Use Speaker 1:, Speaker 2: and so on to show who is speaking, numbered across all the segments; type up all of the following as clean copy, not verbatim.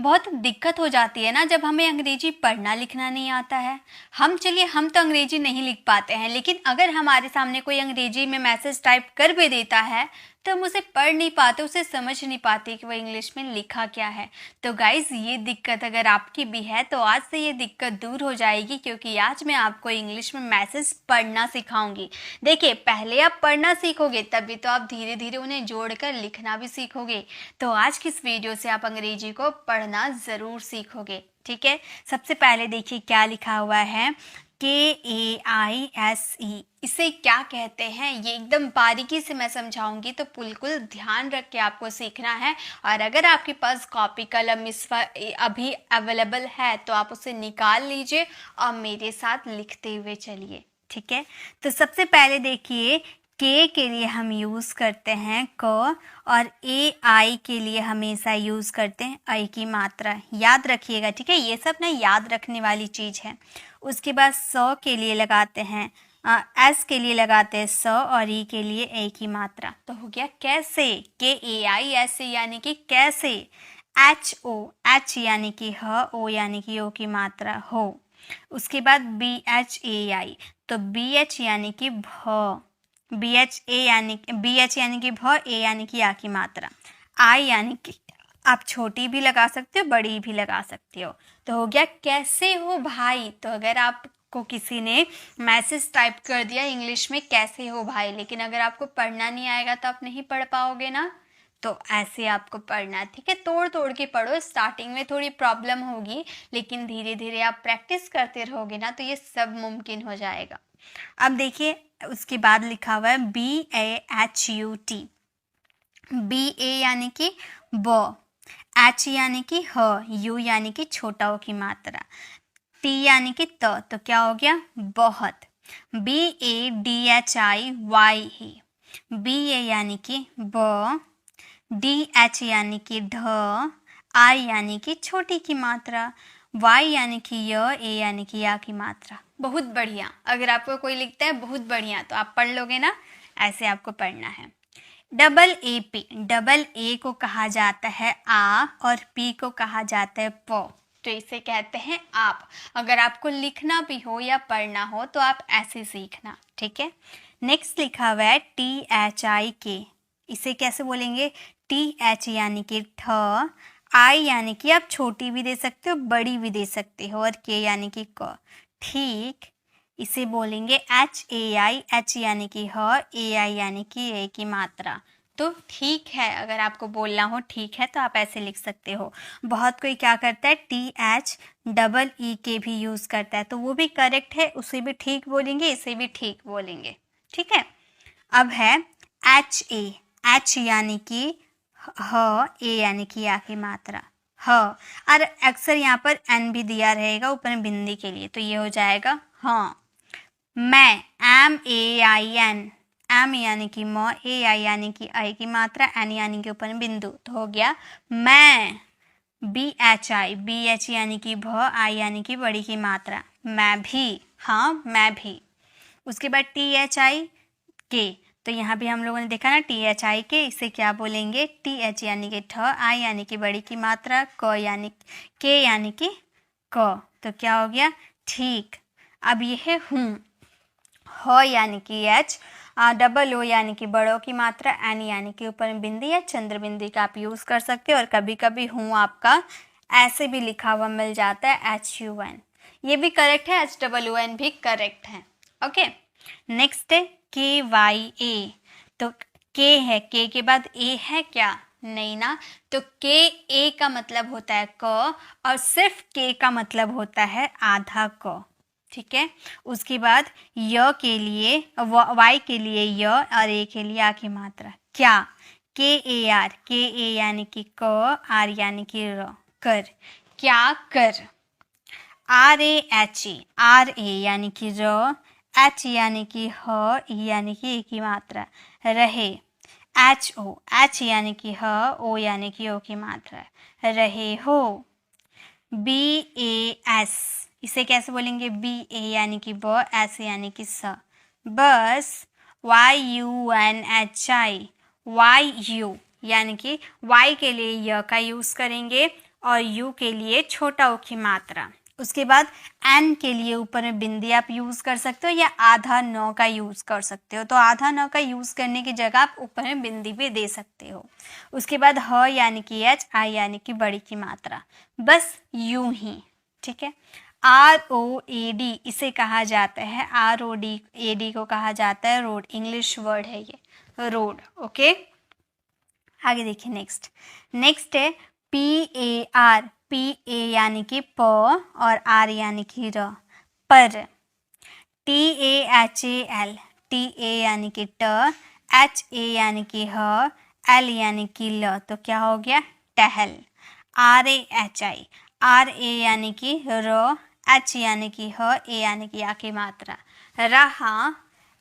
Speaker 1: बहुत दिक्कत हो जाती है ना जब हमें अंग्रेजी पढ़ना लिखना नहीं आता है। हम तो अंग्रेजी नहीं लिख पाते हैं, लेकिन अगर हमारे सामने कोई अंग्रेजी में मैसेज टाइप कर भी देता है तो हम उसे पढ़ नहीं पाते, उसे समझ नहीं पाते कि वो इंग्लिश में लिखा क्या है। तो गाइज, ये दिक्कत अगर आपकी भी है तो आज से ये दिक्कत दूर हो जाएगी, क्योंकि आज मैं आपको इंग्लिश में मैसेज पढ़ना सिखाऊंगी। देखिए, पहले आप पढ़ना सीखोगे तभी तो आप धीरे धीरे उन्हें जोड़कर लिखना भी सीखोगे। तो आज की इस वीडियो से आप अंग्रेजी को पढ़ना ज़रूर सीखोगे। ठीक है, सबसे पहले देखिए क्या लिखा हुआ है, KAISE। इसे क्या कहते हैं ये एकदम बारीकी से मैं समझाऊंगी, तो बिल्कुल ध्यान रख के आपको सीखना है। और अगर आपके पास कॉपी कलम इस अभी अवेलेबल है तो आप उसे निकाल लीजिए और मेरे साथ लिखते हुए चलिए। ठीक है, तो सबसे पहले देखिए, के लिए हम यूज़ करते हैं क, और AI के लिए हमेशा यूज़ करते हैं आई की मात्रा। याद रखिएगा, ठीक है, ये सब ना याद रखने वाली चीज़ है। उसके बाद स के लिए लगाते हैं एस के लिए लगाते हैं स, और ई के लिए ए की मात्रा। तो हो गया कैसे, KAIS यानी कि कैसे। HO, H यानी कि ह, O यानी कि ओ की मात्रा हो। उसके बाद BHAI, तो BH यानी कि भ, BH यानी कि भ, A यानी कि आ की मात्रा, I यानी कि आप छोटी भी लगा सकते हो, बड़ी भी लगा सकते हो। तो हो गया कैसे हो भाई। तो अगर आपको किसी ने मैसेज टाइप कर दिया इंग्लिश में कैसे हो भाई, लेकिन अगर आपको पढ़ना नहीं आएगा तो आप नहीं पढ़ पाओगे ना, तो ऐसे आपको पढ़ना है। ठीक है, तोड़ तोड़ के पढ़ो। स्टार्टिंग में थोड़ी प्रॉब्लम होगी, लेकिन धीरे धीरे आप प्रैक्टिस करते रहोगे ना तो ये सब मुमकिन हो जाएगा। अब देखिए, उसके बाद लिखा हुआ है BAHUT। BA यानी कि ब, H यानी कि ह, U यानी कि छोटा ओ की मात्रा, T यानी कि त, तो क्या हो गया बहुत। BADHIY ही, BA यानी कि ब, DH यानी कि ढ, I यानी कि छोटी की मात्रा, Y यानी कि य, A यानी कि या की मात्रा। बहुत बढ़िया। अगर आपको कोई लिखता है बहुत बढ़िया तो आप पढ़ लोगे ना, ऐसे आपको पढ़ना है। AP, डबल A को कहा जाता है आ और P को कहा जाता है प, तो इसे कहते हैं आप। अगर आपको लिखना भी हो या पढ़ना हो तो आप ऐसे सीखना। ठीक है, नेक्स्ट लिखा हुआ है THIK। इसे कैसे बोलेंगे, TH यानी कि ठ, I यानी कि आप छोटी भी दे सकते हो, बड़ी भी दे सकते हो, और K यानी कि क। ठीक, इसे बोलेंगे HAI, H यानी कि ह, AI यानी कि ए की मात्रा। तो ठीक है, अगर आपको बोलना हो ठीक है तो आप ऐसे लिख सकते हो। बहुत कोई क्या करता है THEE भी यूज़ करता है, तो वो भी करेक्ट है, उसे भी ठीक बोलेंगे, इसे भी ठीक बोलेंगे। ठीक है, अब है HA। H यानी कि ह, A यानी कि या की मात्रा ह, और अक्सर यहाँ पर N भी दिया रहेगा ऊपर बिंदी के लिए, तो ये हो जाएगा हाँ। मैं, MAIN, M यानी कि म, AI यानी कि आई की मात्रा, N यानी कि ऊपर बिंदु, तो हो गया मैं। BHI, BH यानी कि भ, I यानी कि बड़ी की मात्रा, मैं भी, हाँ मैं भी। उसके बाद THIK, तो यहाँ भी हम लोगों ने देखा ना THIK, इसे क्या बोलेंगे, TH यानी कि ठ, I यानी कि बड़ी की मात्रा, K यानी कि क, तो क्या हो गया ठीक। अब ये है हूँ, ह यानी कि H, डबल O यानी कि बड़ों की मात्रा, N यानी कि ऊपर बिंदी या चंद्र बिंदी का आप यूज़ कर सकते हो, और कभी कभी हूँ आपका ऐसे भी लिखा हुआ मिल जाता है HUN, ये भी करेक्ट है, HOON भी करेक्ट है। ओके, नेक्स्ट है KYA। तो K है, K के बाद A है क्या, नहीं ना, तो KA का मतलब होता है क, और सिर्फ K का मतलब होता है आधा क। ठीक है, उसके बाद य के लिए, Y के लिए य, और A के लिए आ की मात्रा क्या, KAR, KA यानी कि क, R यानी कि र, कर, क्या कर। RAHE, RA यानी कि र, H यानी कि ह, E यानी कि ए की मात्रा, रहे। HO, H यानी कि ह, O यानी कि ओ की मात्रा, रहे हो। BAS, इसे कैसे बोलेंगे, BA यानी कि ब, S यानी कि स, बस। YUNHI, YU यानी कि Y के लिए य का यूज़ करेंगे, और यू के लिए छोटा ओ की मात्रा। उसके बाद एन के लिए ऊपर में बिंदी आप यूज़ कर सकते हो या आधा नौ का यूज़ कर सकते हो। तो आधा नौ का यूज़ करने की जगह आप ऊपर में बिंदी भी दे सकते हो। उसके बाद ह यानी कि एच, आई यानी कि बड़ी की मात्रा, बस यूं ही। ठीक है। ROAD इसे कहा जाता है, ROAD को कहा जाता है रोड, इंग्लिश वर्ड है ये रोड। ओके, आगे देखिए नेक्स्ट है PAR। PA यानी कि प और R यानी कि र, पर। TAHAL, TA यानी कि ट, HA यानी कि ह, L यानी कि ल, तो क्या हो गया टहल। RAHI, RA यानी कि र, H यानी कि ह, A यानी कि आ की मात्रा, रहा।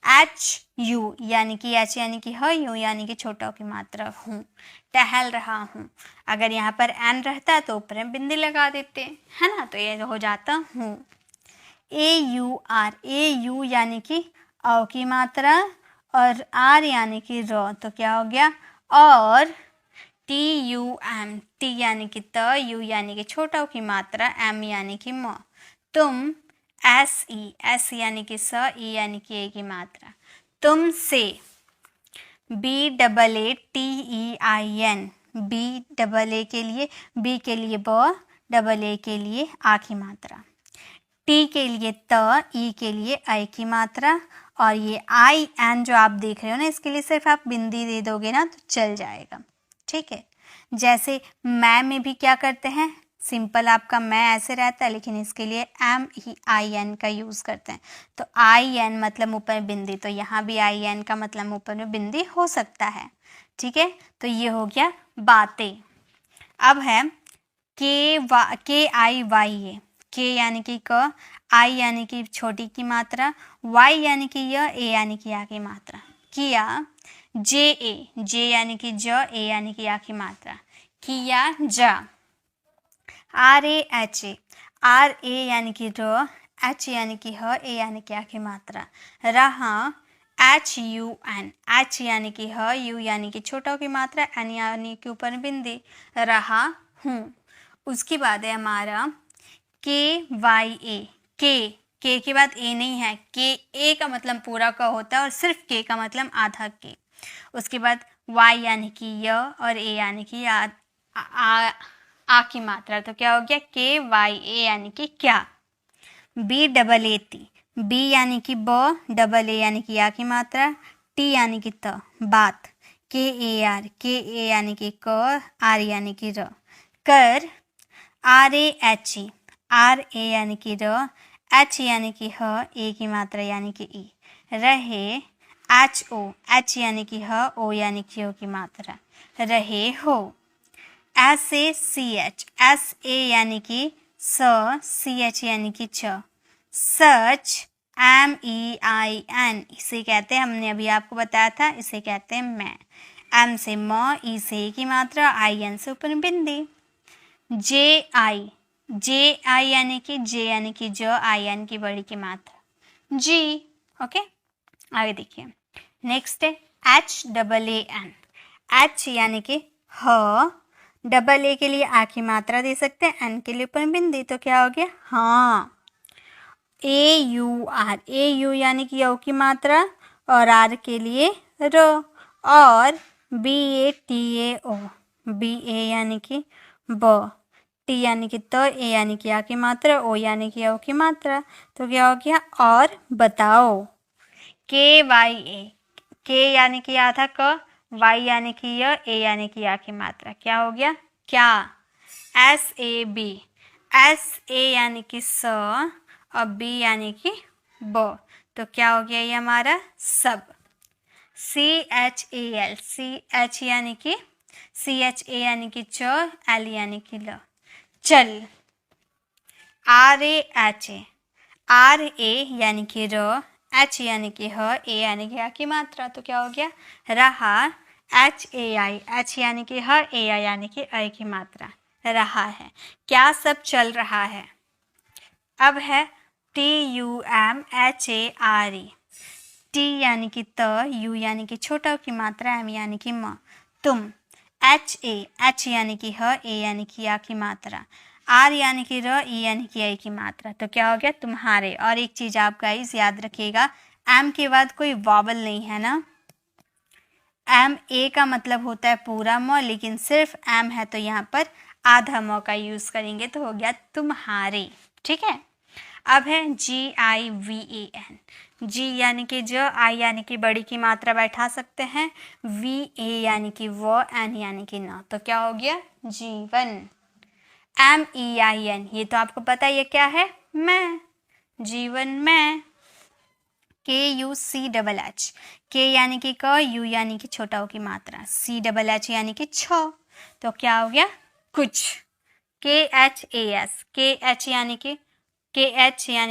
Speaker 1: HU यानी कि H यानी कि ह, U यानी कि छोटा की मात्रा हूँ, टहल रहा हूँ। अगर यहाँ पर एन रहता तो ऊपर में बिंदी लगा देते, है ना, तो ये हो जाता हूँ। AUR, AU यानी कि औ की मात्रा और R यानी कि र, तो क्या हो गया और। TUM, T यानी कि त, U यानी कि छोटा की मात्रा, M यानी कि म, तुम। SE, S यानी कि स, E यानी कि ए की मात्रा, तुमसे। BAATEIN, BAA के लिए, B के लिए ब, AA के लिए आ की मात्रा, T के लिए त, E के लिए ऐ की मात्रा, और ये IN जो आप देख रहे हो ना, इसके लिए सिर्फ आप बिंदी दे दोगे ना तो चल जाएगा। ठीक है। जैसे मैं में भी क्या करते हैं, सिंपल आपका मैं ऐसे रहता है, लेकिन इसके लिए MEIN का यूज़ करते हैं। तो IN मतलब ऊपर बिंदी, तो यहाँ भी IN का मतलब ऊपर में बिंदी हो सकता है। ठीक है, तो ये हो गया बातें। अब है KIY, के यानी कि क, आई यानी कि छोटी की मात्रा, वाई यानी कि य, ए यानी कि आ की मात्रा, किया। जे यानी कि ज, ए यानी कि आ की मात्रा, किया जा। RAHA, RA यानी कि र, H यानी कि ह, ए यानी कि आ की मात्रा, रहा। HUN, H यानी कि ह, U यानी कि छोटा की मात्रा, N यानी कि ऊपर बिंदी, रहा हूँ। उसके बाद है हमारा KYA, के के बाद ए नहीं है, के ए का मतलब पूरा का होता है और सिर्फ के का मतलब आधा के। उसके बाद Y यानी कि य और ए यानी कि आ की मात्रा, तो क्या हो गया KYA यानी कि क्या। BAAT, B यानी कि ब, AA यानी कि आ की मात्रा, T यानी कि त, बात। KAR, KA यानी कि क, R यानी कि र, कर। RAHE, RA यानी कि र, H यानी कि ह, ए की मात्रा यानी कि ई, रहे। HO, H यानी कि ह, O यानी कि ओ की मात्रा, रहे हो। SACH, SA यानी कि स, CH यानी कि छ, सच। MEIN, इसे कहते हैं, हमने अभी आपको बताया था, इसे कहते हैं मैं। M से म, ई से ए की मात्रा, IN से ऊपर बिंदी। JI, JI यानी कि जे यानी कि ज, IN की बड़ी की मात्रा, जी। ओके, आगे देखिए नेक्स्ट है HAAN, H यानी कि ह, AA के लिए आ की मात्रा दे सकते हैं, N के लिए ऊपर बिंदी, तो क्या हो गया हाँ। AUR, AU यानी कि ओ की मात्रा और R के लिए र, और BATAO, BA यानी कि ब, T यानी कि त, ए यानी कि आ की मात्रा, ओ यानी कि ओ की मात्रा, तो क्या हो गया और बताओ। KYA, के यानी कि आधा क, वाई यानी कि य, ए यानी कि आ की मात्रा, क्या हो गया क्या। SAB, SA यानी कि स और B यानी कि ब, तो क्या हो गया ये हमारा सब। CHAL, CH यानी कि CHA यानी कि च, L यानी कि ल, चल। RAHA, RA यानी कि र, H यानी कि ह, ए यानी कि आ की मात्रा, तो क्या हो गया रहा। HAI, H यानी कि ह, ए यानी कि ऐ की मात्रा, रहा है, क्या सब चल रहा है। अब है TUMHARE, T यानी कि त, U यानी कि छोटा की मात्रा, M यानी कि म, तुम। एच ए, एच यानी कि ह, ए यानी कि या की मात्रा, आर यानी कि र, ई यानी कि आई की मात्रा। तो क्या हो गया? तुम्हारे। और एक चीज आप गाइस याद रखिएगा, एम के बाद कोई वावल नहीं है ना। एम ए का मतलब होता है पूरा म, लेकिन सिर्फ एम है तो यहाँ पर आधा म का यूज करेंगे, तो हो गया तुम्हारे। ठीक है। अब है GIVAN। जी यानी कि ज, आई यानी कि बड़ी की मात्रा बैठा सकते हैं, VA यानी कि वो, एन यानी कि न। तो क्या हो गया? जीवन। MEIN, ये तो आपको पता है ये क्या है? मैं, जीवन में। KUCHH, के यानी कि क, यू यानी कि छोटा ओ की मात्रा, CHH यानी कि छ। तो क्या हो गया? कुछ। KHAS, KH यानी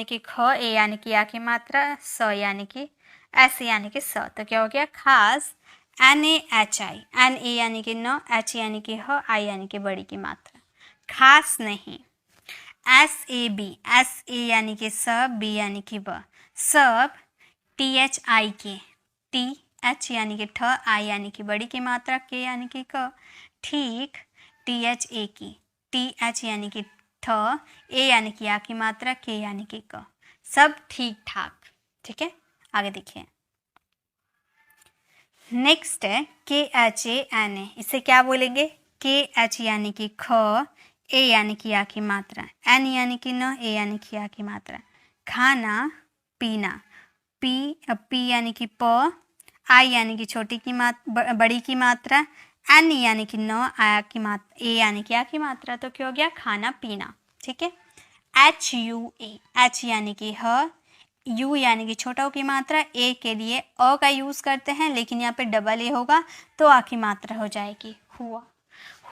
Speaker 1: कि ख, ए यानी कि या की मात्रा, स यानी कि एस यानी कि स। तो क्या हो गया? खास। NAHI, NA यानी कि न, H यानी कि ह, आई यानी कि बड़ी की मात्रा, खास नहीं। SAB, SA यानी कि सब, B यानी कि ब, सब। THIK, TH यानी कि ठ, आई यानी कि बड़ी की मात्रा, के यानी कि क, ठीक। THA की, TH यानी कि ठ, ए यानी कि या की मात्रा, के यानी कि क, सब ठीक ठाक। ठीक है, आगे देखिए। नेक्स्ट है KHANA, इसे क्या बोलेंगे? KH यानी कि ख, ए यानी कि या की मात्रा, एन यानी कि न, ए यानी कि या की मात्रा, खाना पीना, पी यानी कि प, आई यानी कि छोटी की मात्रा, बड़ी की मात्रा, एन यानी कि न, आया की मात्रा, ए यानी कि या की मात्रा। तो क्या हो गया? खाना पीना। ठीक है। HUA, एच यानी कि ह, यू यानी कि छोटा ओ की मात्रा, ए के लिए अ का यूज करते हैं, लेकिन यहाँ पे डबल ए होगा तो आ की मात्रा हो जाएगी, हुआ।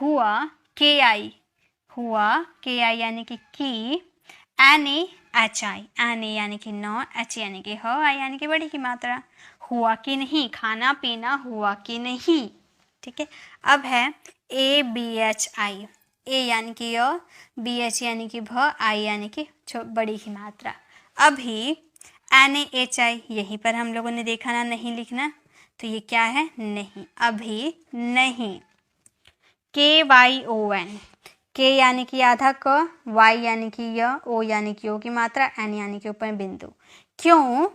Speaker 1: हुआ, KI, हुआ, KI यानी कि की, NAHI, NA यानी कि न, H यानी कि ह, आई यानी कि बड़ी की मात्रा, हुआ कि नहीं, खाना पीना हुआ कि नहीं। ठीक है। अब है ABHI, ए यानी कि य, BH यानी कि भ, आई यानी कि बड़ी की मात्रा। अभी NAHI, यहीं पर हम लोगों ने देखा ना नहीं लिखना, तो ये क्या है? नहीं, अभी नहीं। KYON, के यानी कि आधा क, वाई यानी कि य, ओ यानी कि ओ की मात्रा, एन यानी कि ऊपर बिंदु। क्यों?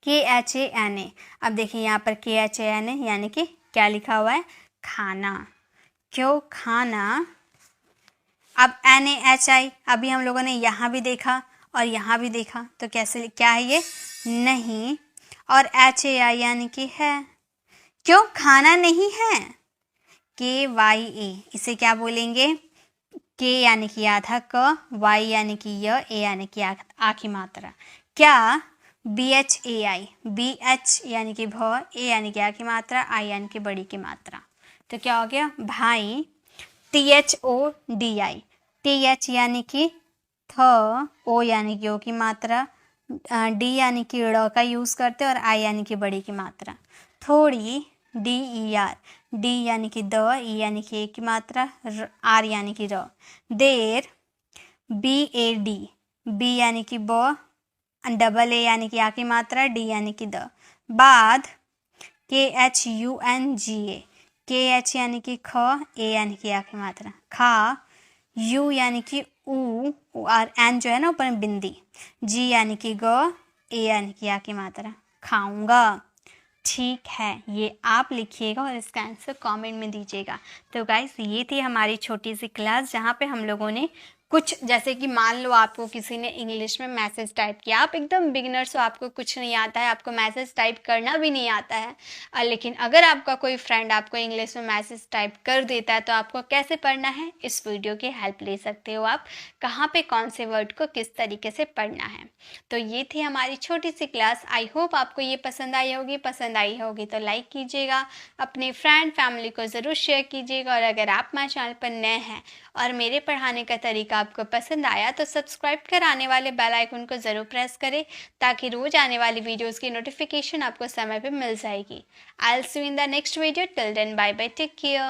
Speaker 1: KHANA, अब देखिए यहाँ पर KHANA यानी कि क्या लिखा हुआ है? खाना। क्यों खाना? अब NAHI, अभी हम लोगों ने यहाँ भी देखा और यहाँ भी देखा, तो कैसे, क्या है ये? नहीं। और HAI यानी कि है। क्यों खाना नहीं है? KYA, इसे क्या बोलेंगे? के यानी कि आधा क, वाई यानी कि य, ए यानी कि आ की मात्रा। क्या? BHAI, BH यानी कि भ, ए यानी कि आ की मात्रा, आई यानी कि बड़ी की मात्रा। तो क्या हो गया? भाई। THODI, TH यानी कि थ, ओ यानी कि ओ की मात्रा, डी यानी कि ड़ का यूज करते और आई यानी कि बड़ी की मात्रा, थोड़ी। DER, डी यानी कि द, ई यानी कि एक की मात्रा, आर यानी कि र, देर। BAD, बी यानी कि ब, डबल ए यानी कि आ की मात्रा, डी यानी कि द, बाद। KHUNGA, KH यानी कि ख, ए यानी कि आ की मात्रा, खा। यू यानी कि ऊ, और एन जो है ना ऊपर में बिंदी, जी यानी कि ग, ए यानी कि आ की मात्रा, खाऊंगा। ठीक है, ये आप लिखिएगा और इसका आंसर कमेंट में दीजिएगा। तो गाइस, ये थी हमारी छोटी सी क्लास, जहाँ पे हम लोगों ने कुछ, जैसे कि मान लो आपको किसी ने इंग्लिश में मैसेज टाइप किया, आप एकदम बिगिनर्स हो, आपको कुछ नहीं आता है, आपको मैसेज टाइप करना भी नहीं आता है, लेकिन अगर आपका कोई फ्रेंड आपको इंग्लिश में मैसेज टाइप कर देता है, तो आपको कैसे पढ़ना है, इस वीडियो की हेल्प ले सकते हो आप, कहाँ पे कौन से वर्ड को किस तरीके से पढ़ना है। तो ये थी हमारी छोटी सी क्लास। आई होप आपको ये पसंद आई होगी। पसंद आई होगी तो लाइक कीजिएगा, अपने फ्रेंड फैमिली को ज़रूर शेयर कीजिएगा, और अगर आप मेरे चैनल पर नए हैं और मेरे पढ़ाने का तरीका आपको पसंद आया, तो सब्सक्राइब कर आने वाले बेल आइकन को ज़रूर प्रेस करें, ताकि रोज आने वाली वीडियोस की नोटिफिकेशन आपको समय पे मिल जाएगी। I will see you in the next video. Till then bye bye, take care.